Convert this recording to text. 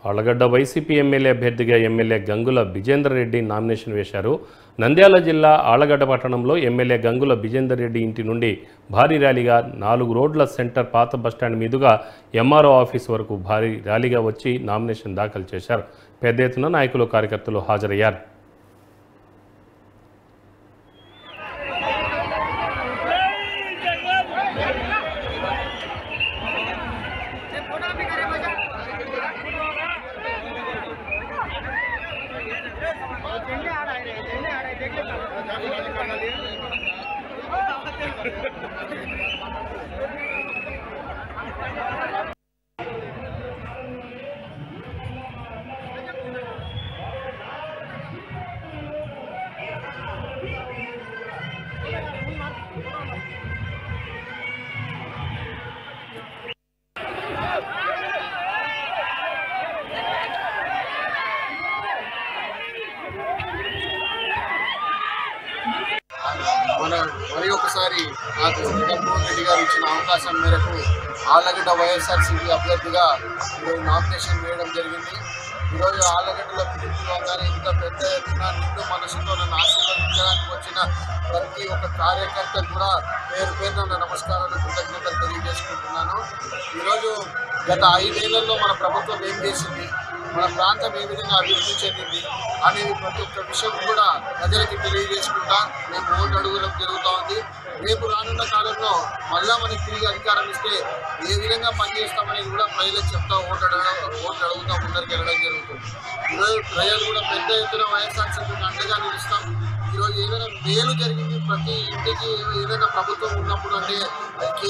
Allagadda YCP MLA అభ్యర్థిగా MLA Gangula Brijendra Reddy nomination వేశారు. నంద్యాల జిల్లా ఆళ్లగడ్డ పట్టణంలో ఎమ్మెల్యే గంగుల బిజేందర్ రెడ్డి ఇంటి నుండి భారీ ర్యాలీగా 4 రోడ్ల సెంటర్ పాత బస్టాండ్ మీదుగా ఎంఆర్ఓ ఆఫీస్ వరకు భారీ ర్యాలీగా వచ్చి నామినేషన్ దాఖలు చేశారు. పెద్ద ఎత్తున నాయకులు కార్యకర్తలు హాజరయ్యారు. మరి ఒకసారి నాకు జగన్మోహన్ రెడ్డి గారు ఇచ్చిన అవకాశం మేరకు ఆళ్లగడ్డ వైఎస్ఆర్సీపీ అభ్యర్థిగా ఈరోజు నామినేషన్ వేయడం జరిగింది. ఈరోజు ఆళ్లగడ్డలో పిలుపులోగానే ఇంత పెద్ద ఎత్తున నిండు మనసుతో నన్ను ఆశీర్వదించడానికి వచ్చిన ప్రతి ఒక్క కార్యకర్త కూడా పేరు పేరున నమస్కారాలు, కృతజ్ఞతలు తెలియజేసుకుంటున్నాను. ఈరోజు గత 5 ఏళ్లలో మన ప్రభుత్వం ఏం చేసింది, మన ప్రాంతం ఏ విధంగా అభివృద్ధి చెందింది అనేది ప్రతి ఒక్క విషయం కూడా ప్రజలకి తెలియజేసుకుంటా మేము ఓటు అడుగుడం జరుగుతూ ఉంది. రేపు రానున్న కాలంలో మళ్ళా మనకి తిరిగి అధికారం ఇస్తే ఏ విధంగా పనిచేస్తామనేది కూడా ప్రజలకు చెప్తా ఓటు అడుగుతాం, ముందరికి వెళ్ళడం జరుగుతుంది. ఈరోజు ప్రజలు కూడా పెద్ద ఎత్తున వైఎస్ఆర్సీపీకి అండగా నిలుస్తాం. ఈరోజు ఏదైనా మేలు జరిగింది ప్రతి ఇంటికి ఏదైనా ప్రభుత్వం ఉన్నప్పుడు అంటే అది